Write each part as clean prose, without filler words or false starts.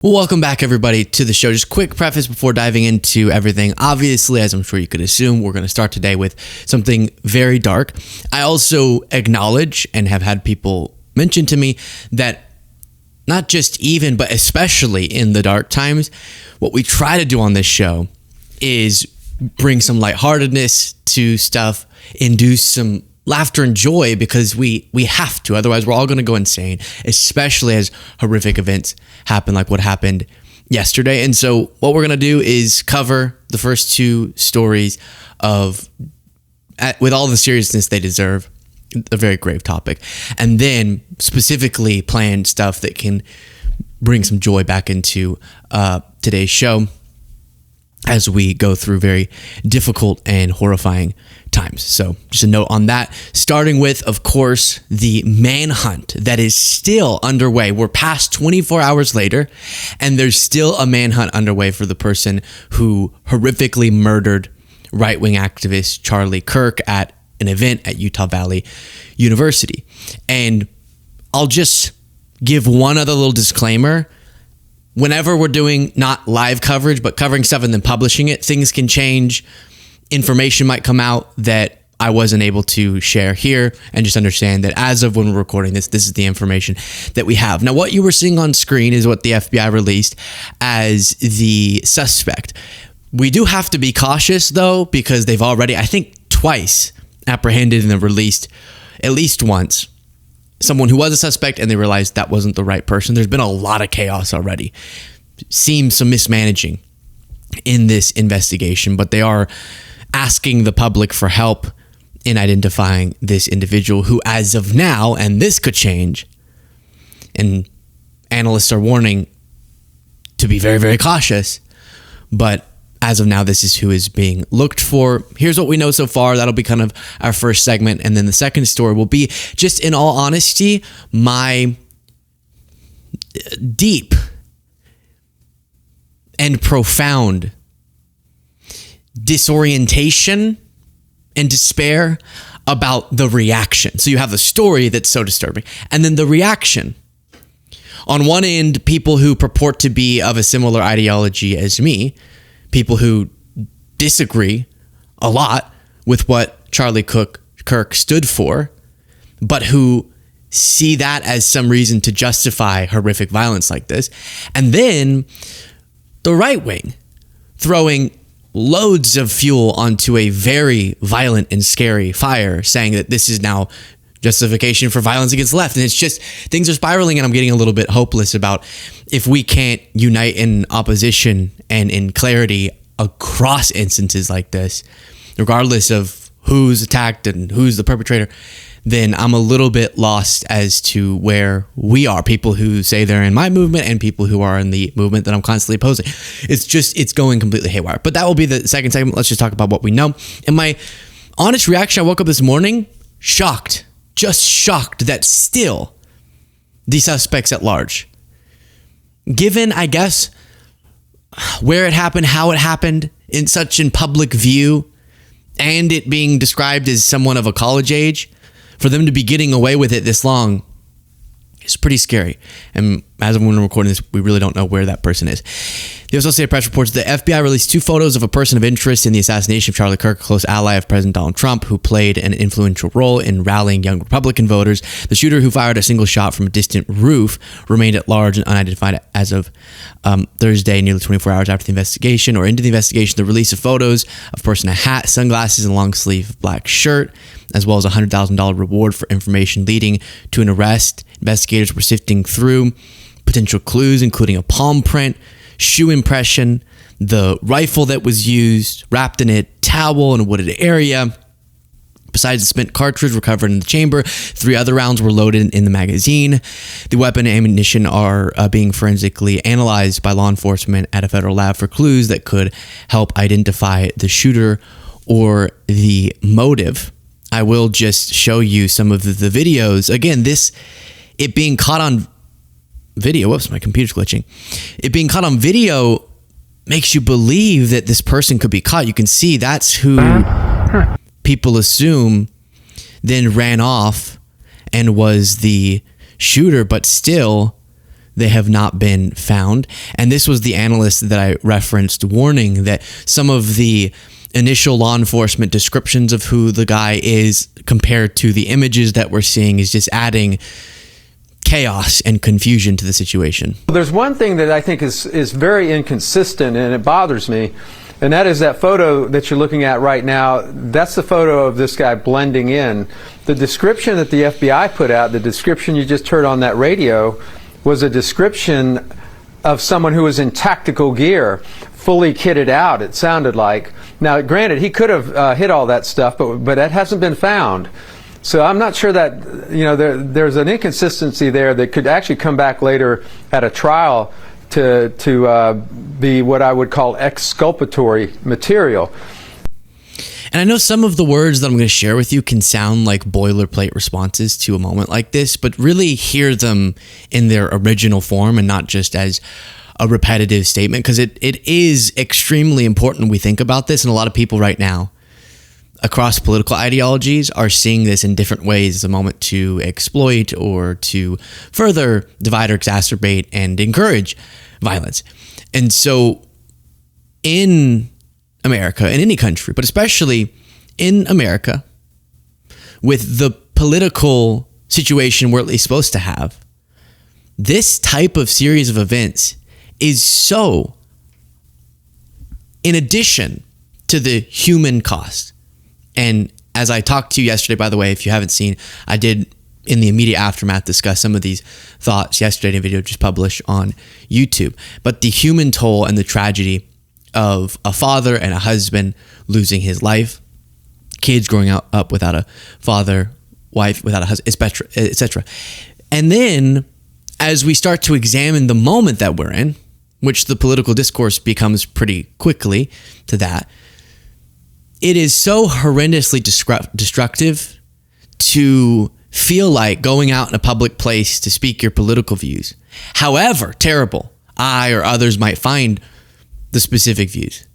Well, welcome back, everybody, to the show. Just quick preface before diving into everything. Obviously, as I'm sure you could assume, we're going to start today with something very dark. I also acknowledge and have had people mention to me that not just even, but especially in the dark times, what we try to do on this show is bring some lightheartedness to stuff, induce some laughter and joy, because we have to. Otherwise, we're all going to go insane, especially as horrific events happen like what happened yesterday. And so what we're going to do is cover the first two stories with all the seriousness they deserve, a very grave topic, and then specifically plan stuff that can bring some joy back into today's show as we go through very difficult and horrifying times. So just a note on that, starting with, of course, the manhunt that is still underway. We're past 24 hours later, and there's still a manhunt underway for the person who horrifically murdered right-wing activist Charlie Kirk at an event at Utah Valley University. And I'll just give one other little disclaimer. Whenever we're doing not live coverage, but covering stuff and then publishing it, things can change. Information might come out that I wasn't able to share here, and just understand that as of when we're recording this is the information that we have. Now, what you were seeing on screen is what the FBI released as the suspect. We do have to be cautious, though, because they've already, I think, twice apprehended and then released at least once someone who was a suspect, and they realized that wasn't the right person. There's been a lot of chaos already. Seems some mismanaging in this investigation, but they are asking the public for help in identifying this individual who, as of now, and this could change, and analysts are warning to be very, very cautious, but as of now, this is who is being looked for. Here's what we know so far. That'll be kind of our first segment. And then the second story will be, just in all honesty, my deep and profound disorientation and despair about the reaction. So you have the story that's so disturbing, and then the reaction. On one end, people who purport to be of a similar ideology as me, people who disagree a lot with what Charlie Kirk stood for, but who see that as some reason to justify horrific violence like this. And then the right wing throwing loads of fuel onto a very violent and scary fire, saying that this is now justification for violence against the left. And it's just, things are spiraling, and I'm getting a little bit hopeless about if we can't unite in opposition and in clarity across instances like this, regardless of who's attacked and who's the perpetrator, then I'm a little bit lost as to where we are. People who say they're in my movement and people who are in the movement that I'm constantly opposing. It's going completely haywire. But that will be the second segment. Let's just talk about what we know. And my honest reaction, I woke up this morning shocked. Just shocked that still the suspects at large, given, I guess, where it happened, how it happened, in public view, and it being described as someone of a college age, for them to be getting away with it this long is pretty scary. And as of when we're recording this, we really don't know where that person is. The Associated Press reports the FBI released two photos of a person of interest in the assassination of Charlie Kirk, a close ally of President Donald Trump, who played an influential role in rallying young Republican voters. The shooter, who fired a single shot from a distant roof, remained at large and unidentified as of Thursday, nearly 24 hours after the investigation, or into the investigation. The release of photos of a person in a hat, sunglasses, and long sleeve black shirt, as well as a $100,000 reward for information leading to an arrest. Investigators were sifting through potential clues, including a palm print, shoe impression, the rifle that was used, wrapped in a towel in a wooded area. Besides the spent cartridge recovered in the chamber, 3 other rounds were loaded in the magazine. The weapon and ammunition are being forensically analyzed by law enforcement at a federal lab for clues that could help identify the shooter or the motive. I will just show you some of the videos. Again, it being caught on video. Whoops, my computer's glitching. It being caught on video makes you believe that this person could be caught. You can see that's who people assume then ran off and was the shooter, but still they have not been found. And this was the analyst that I referenced warning that some of the initial law enforcement descriptions of who the guy is compared to the images that we're seeing is just adding chaos and confusion to the situation. There's one thing that I think is very inconsistent, and it bothers me, and that is that photo that you're looking at right now. That's the photo of this guy blending in. The description that the FBI put out, the description you just heard on that radio, was a description of someone who was in tactical gear, fully kitted out, it sounded like. Now, granted, he could have hit all that stuff, but that hasn't been found. So I'm not sure that, there's an inconsistency there that could actually come back later at a trial to be what I would call exculpatory material. And I know some of the words that I'm going to share with you can sound like boilerplate responses to a moment like this, but really hear them in their original form and not just as a repetitive statement, because it is extremely important when we think about this. And a lot of people right now across political ideologies are seeing this in different ways as a moment to exploit or to further divide or exacerbate and encourage violence. And so in America, in any country, but especially in America, with the political situation we're at least supposed to have, this type of series of events is so, in addition to the human cost. And as I talked to you yesterday, by the way, if you haven't seen, I did in the immediate aftermath discuss some of these thoughts yesterday in a video just published on YouTube. But the human toll and the tragedy of a father and a husband losing his life, kids growing up without a father, wife without a husband, etc. And then as we start to examine the moment that we're in, which the political discourse becomes pretty quickly to that, it is so horrendously destructive to feel like going out in a public place to speak your political views, however terrible I or others might find the specific views,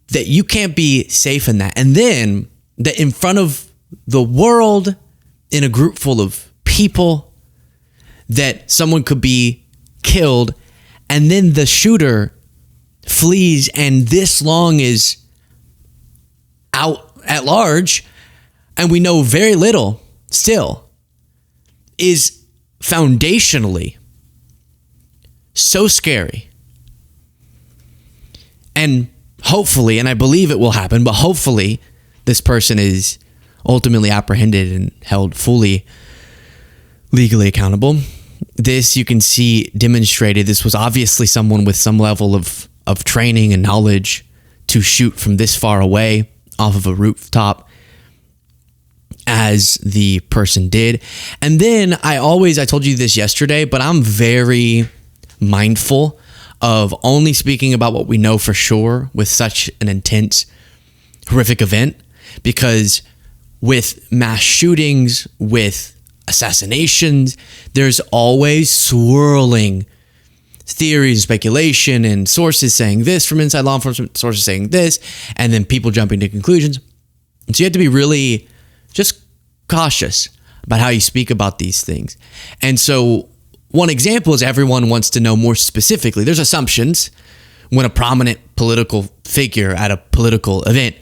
that you can't be safe in that. And then that in front of the world, in a group full of people, that someone could be killed, and then the shooter flees and this long is out at large, and we know very little still, is foundationally so scary. And hopefully, and I believe it will happen, but hopefully this person is ultimately apprehended and held fully legally accountable. This you can see demonstrated. This was obviously someone with some level of training and knowledge to shoot from this far away off of a rooftop, as the person did. And then I told you this yesterday, but I'm very mindful of only speaking about what we know for sure with such an intense, horrific event, because with mass shootings, with assassinations, there's always swirling theories, speculation, and sources saying this from inside law enforcement, sources saying this, and then people jumping to conclusions. And so you have to be really just cautious about how you speak about these things. And so one example is everyone wants to know more specifically. There's assumptions when a prominent political figure at a political event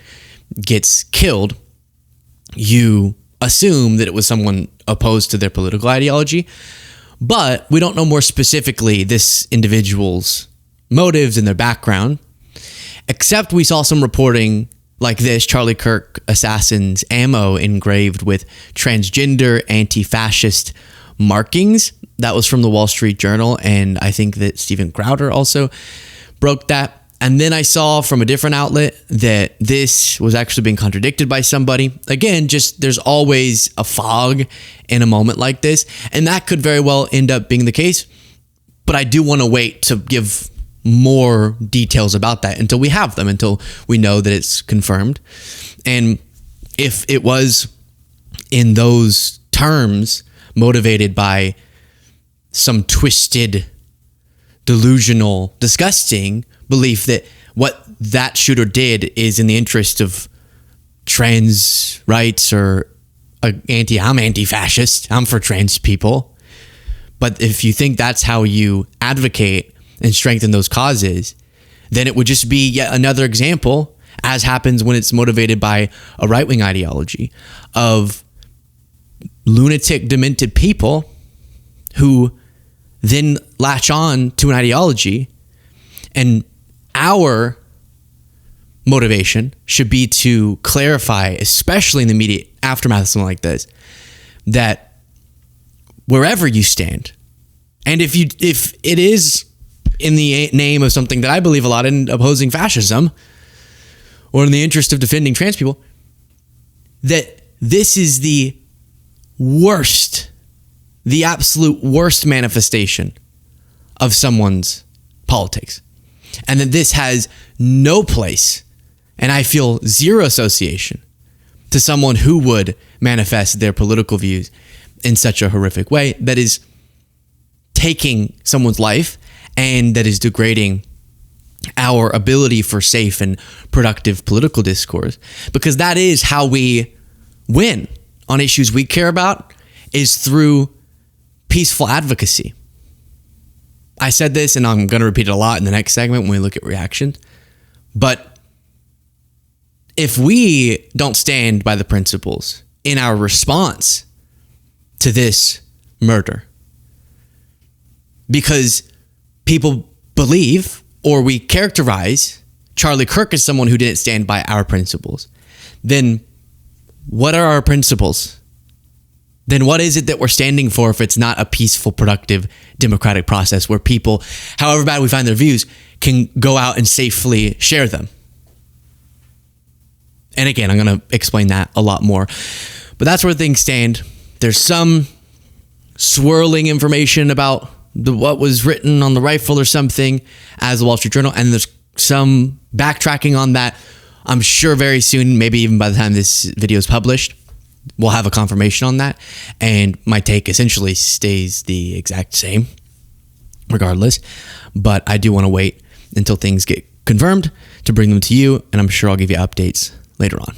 gets killed. You assume that it was someone opposed to their political ideology, but we don't know more specifically this individual's motives and their background, except we saw some reporting like this: Charlie Kirk assassins ammo engraved with transgender anti-fascist markings. That was from the Wall Street Journal, and I think that Stephen Crowder also broke that. And then I saw from a different outlet that this was actually being contradicted by somebody. Again, just there's always a fog in a moment like this, and that could very well end up being the case. But I do want to wait to give more details about that until we have them, until we know that it's confirmed. And if it was in those terms motivated by some twisted, delusional, disgusting belief that what that shooter did is in the interest of trans rights or I'm anti-fascist, I'm for trans people, But if you think that's how you advocate and strengthen those causes, then it would just be yet another example, as happens when it's motivated by a right-wing ideology, of lunatic, demented people who then latch on to an ideology. And our motivation should be to clarify, especially in the immediate aftermath of something like this, that wherever you stand, and if it is in the name of something that I believe a lot in, opposing fascism, or in the interest of defending trans people, that this is the worst, the absolute worst manifestation of someone's politics. And that this has no place, and I feel zero association to someone who would manifest their political views in such a horrific way that is taking someone's life and that is degrading our ability for safe and productive political discourse. Because that is how we win on issues we care about, is through peaceful advocacy. I said this, and I'm going to repeat it a lot in the next segment when we look at reactions. But if we don't stand by the principles in our response to this murder, because people believe, or we characterize Charlie Kirk as someone who didn't stand by our principles, then what are our principles? Then what is it that we're standing for if it's not a peaceful, productive, democratic process where people, however bad we find their views, can go out and safely share them? And again, I'm going to explain that a lot more. But that's where things stand. There's some swirling information about what was written on the rifle or something as the Wall Street Journal, and there's some backtracking on that. I'm sure very soon, maybe even by the time this video is published, we'll have a confirmation on that. And my take essentially stays the exact same regardless. But I do want to wait until things get confirmed to bring them to you. And I'm sure I'll give you updates later on.